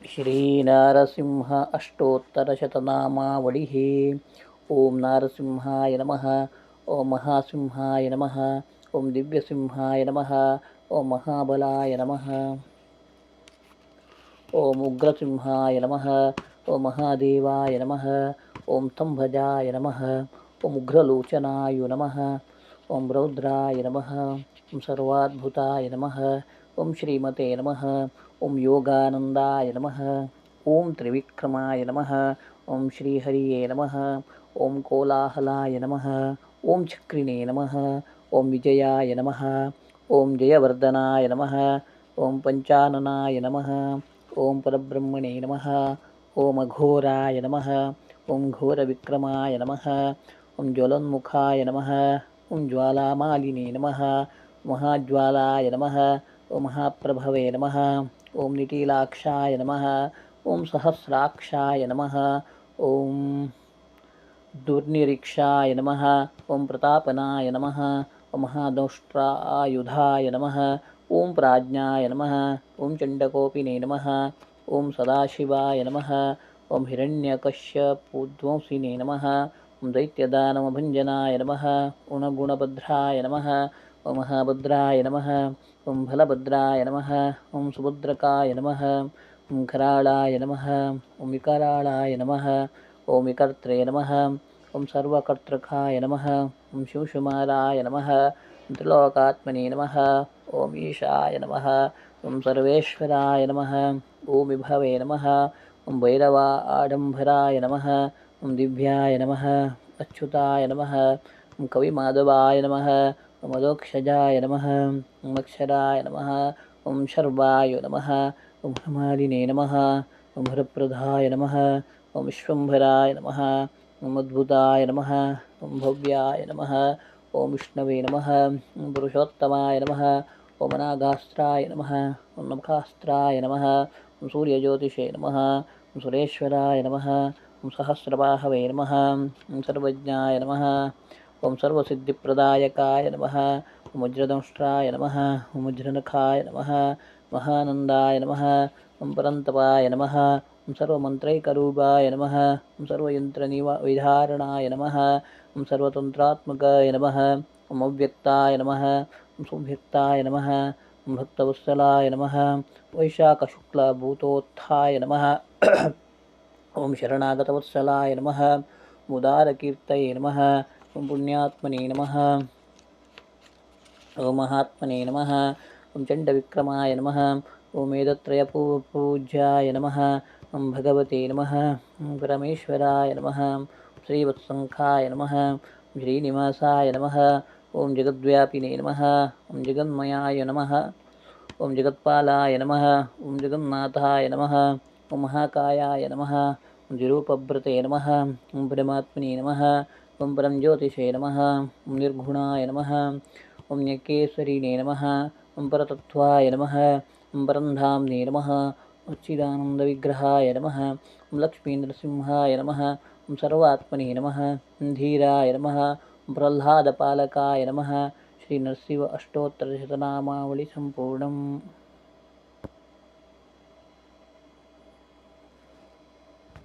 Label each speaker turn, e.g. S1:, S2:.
S1: ಶ್ರೀನಾರಸಿಂಹ ಅಷ್ಟೋತ್ತರಶತನಾಮಾವಳಿ. ಓಂ ನಾರಸಿಂಹಾಯ ನಮಃ. ಓಂ ಮಹಾಸಿಂಹಾಯ ನಮಃ. ಓಂ ದಿವ್ಯಸಿಂಹಾಯ ನಮಃ. ಓಂ ಮಹಾಬಲಾಯ ನಮಃ. ಓಂ ಉಗ್ರಸಿಂಹಾಯ ನಮಃ. ಓಂ ಮಹಾದೇವಾಯ ನಮಃ. ಓಂ ಸ್ತಂಭಜಾಯ ನಮಃ. ಓಂ ಉಗ್ರಲೋಚನಾಯ ನಮಃ. ಓಂ ರೌದ್ರಾಯ ನಮಃ. ಓಂ ಸರ್ವಾದ್ಭುತಾಯ ನಮಃ. ಓಂ ಶ್ರೀಮತೆ ನಮಃ. ಓಂ ಯೋಗಾನಂದಾಯ ನಮಃ. ಓಂ ತ್ರಿವಿಕ್ರಮಾಯ ನಮಃ. ಓಂ ಶ್ರೀಹರಿಯೇ ನಮಃ. ಓಂ ಕೋಲಾಹಲಾಯ ನಮಃ. ಓಂ ಚಕ್ರಿಣೇ ನಮಃ. ಓಂ ವಿಜಯಾಯ ನಮಃ. ಓಂ ಜಯವರ್ಧನಾಯ ನಮಃ. ಓಂ ಪಂಚಾನನಾಯ ನಮಃ. ಓಂ ಪರಬ್ರಹ್ಮಣೇ ನಮಃ. ಓಂ ಅಘೋರಾಯ ನಮಃ. ಓಂ ಘೋರವಿಕ್ರಮಾಯ ನಮಃ. ಓಂ ಜ್ವಲನ್ಮುಖಾಯ ನಮಃ. ಓಂ ಜ್ವಾಲಾಮಾಲಿನೇ ನಮಃ. ಮಹಾಜ್ವಾಲಾಯ ನಮಃ. ಓಂ ಮಹಾಪ್ರಭವೇ ನಮಃ. ಓಂ ನಿಟೀಲಾಕ್ಷಾಯ ನಮಃ. ಓಂ ಸಹಸ್ರಾಕ್ಷಾಯ ನಮಃ. ಓಂ ದುರ್ನಿರೀಕ್ಷಾಯ ನಮಃ. ಓಂ ಪ್ರತಾಪನಾಯ ನಮಃ. ಓಂ ಮಹಾದೌಷ್ಟ್ರಾಯುಧಾಯ ನಮಃ. ಓಂ ಪ್ರಾಜ್ಞಾಯ ನಮಃ. ಓಂ ಚಂಡಕೋಪಿನೇ ನಮಃ. ಓಂ ಸದಾಶಿವಾಯ ನಮಃ. ಓಂ ಹಿರಣ್ಯಕಶ್ಯಪೋದ್ವಂಸಿನೇ ನಮಃ. ಓಂ ದೈತ್ಯದಾನವಭಂಜನಾಯ ನಮಃ. ಓಂ ಗುಣಭದ್ರಾಯ ನಮಃ. ಓಂ ಮಹಾಭದ್ರಾಯ ನಮಃ. ಓಂ ಬಲಭದ್ರಾಯ ನಮಃ. ಓಂ ಸುಭದ್ರಕಾಯ ನಮಃ. ಓಂ ಕರಾಳಾಯ ನಮಃ. ಓಂ ವಿಕರಾಳಾಯ ನಮಃ. ಓಂ ವಿಕರ್ತ್ರೇ ನಮಃ. ಓಂ ಸರ್ವಕರ್ತೃಕಾಯ ನಮಃ. ಓಂ ಶಿವಶುಮಾರಾಯ ನಮಃ. ಓಂ ತ್ರಿಲೋಕಾತ್ಮನೇ ನಮಃ. ಓಂ ಈಶಾಯ ನಮಃ. ಓಂ ಸರ್ವೇಶ್ವರಾಯ ನಮಃ. ಓಂ ವಿಭವೇ ನಮಃ. ಓಂ ಭೈರವ ಆಡಂಬರಾಯ ನಮಃ. ಓಂ ದಿವ್ಯಾಯ ನಮಃ. ಅಚ್ಯುತಾಯ ನಮಃ. ಓಂ ಕವಿಮಾಧವಾಯ ನಮಃ. ಓಂ ಅಧೋಕ್ಷಜಾಯ ನಮಃ. ಓಂ ಅಕ್ಷರಾಯ ನಮಃ. ಓಂ ಶರ್ವಾಯ ನಮಃ. ಓಂ ಹಮಾಲಿನೇ ನಮಃ. ಓಂ ಹರಪ್ರದಾಯ ನಮಃ. ಓಂ ವಿಶ್ವಂಭರಾಯ ನಮಃ. ಓಂ ಅದ್ಭುತಾಯ ನಮಃ. ಓಂ ಭವ್ಯಾಯ ನಮಃ. ಓಂ ವಿಷ್ಣವೇ ನಮಃ. ಓಂ ಪುರುಷೋತ್ತಮಾಯ ನಮಃ. ಓಂ ಅನಾಗಾಸ್ತ್ರಾಯ ನಮಃ. ಓಂ ನಮಃಾಸ್ತ್ರಾಯ ನಮಃ. ಓಂ ಸೂರ್ಯಜ್ಯೋತಿಷೇ ನಮಃ. ಓಂ ಸುರೇಶ್ವರಾಯ ನಮಃ. ಓಂ ಸಹಸ್ರಬಾಹವೇ ನಮಃ. ಓಂ ಸರ್ವಜ್ಞಾಯ ನಮಃ. ಓಂ ಸರ್ವಸಿದ್ಧಿಪ್ರದಾಯಕಾಯ ನಮಃ. ಓಂ ವಜ್ರದಂಷ್ಟ್ರಾಯ ನಮಃ. ಓಂ ವಜ್ರನಖಾಯ ನಮಃ. ಮಹಾನಂದಾಯ ನಮಃ. ಓಂ ಪರಂತಪಾಯ ನಮಃ. ಓಂ ಸರ್ವಮಂತ್ರೈಕರೂಪಾಯ ನಮಃ. ಓಂ ಸರ್ವಯಂತ್ರವಿಧಾರಣಾಯ ನಮಃ. ಓಂ ಸರ್ವತಂತ್ರಾತ್ಮಕಾಯ ನಮಃ. ಓಂ ಅವ್ಯಕ್ತಾಯ ನಮಃ. ಓಂ ಸುವ್ಯಕ್ತಾಯ ನಮಃ. ಓಂ ಭಕ್ತವತ್ಸಲಾಯ ನಮಃ. ವೈಶಾಖಶುಕ್ಲಭೂತೋತ್ಥಾಯ ನಮಃ. ಓಂ ಶರಣಾಗತವತ್ಸಲಾಯ ನಮಃ. ಉದಾರಕೀರ್ತಯೇ ನಮಃ. ಓಂ ಪುಣ್ಯಾತ್ಮನೇ ನಮಃ. ಓಂ ಮಹಾತ್ಮನೇ ನಮಃ. ಓಂ ಚಂಡವಿಕ್ರಮಾಯ ನಮಃ. ಓಂ ವೇದತ್ರಯಪೂಜ್ಯಾಯ ನಮಃ. ಓಂ ಭಗವತೆ ನಮಃ. ಓಂ ಪರಮೇಶ್ವರಾಯ ನಮಃ. ಶ್ರೀವತ್ಸಂಖಾಯ ನಮಃ. ಓಂ ಶ್ರೀನಿವಾಸಾಯ ನಮಃ. ಓಂ ಜಗದ್ವ್ಯಾಪಿನೇ ನಮಃ. ಓಂ ಜಗನ್ಮಯಾಯ ನಮಃ. ಓಂ ಜಗತ್ಪಾಲಾಯ ನಮಃ. ಓಂ ಜಗನ್ನಾಥಾಯ ನಮಃ. ಓಂ ಮಹಾಕಾಯಾಯ ನಮಃ. ಓಂ ಜಿರೂಪಭೃತೆ ನಮಃ. ಓಂ ಪರಮಾತ್ಮನೇ ನಮಃ. ಓಂ ಪರಂ ಜ್ಯೋತಿಷೇ ನಮಃ. ಓಂ ನಿರ್ಗುಣಾಯ ನಮಃ. ಓಂ ನ್ಯಕೇಸರಿನೇ ನಮಃ. ಓಂ ಪರತತ್ವಾಯ ನಮಃ. ಓಂ ಪರಂಧಾಮ್ನೇ ನಮಃ. ಸಚ್ಚಿದಾನಂದವಿಗ್ರಹಾಯ ನಮಃ. ಓಂ ಲಕ್ಷ್ಮೀನರಸಿಂಹಾಯ ನಮಃ. ಓಂ ಸರ್ವಾತ್ಮನೇ ನಮಃ. ಓಂ ಧೀರಾಯ ನಮಃ. ಓಂ ಪ್ರಹ್ಲಾದಪಾಲಕಾಯ ನಮಃ. ಶ್ರೀ ನರಸಿಂಹ ಅಷ್ಟೋತ್ತರಶತನಾಮಾವಳಿ ಸಂಪೂರ್ಣಂ.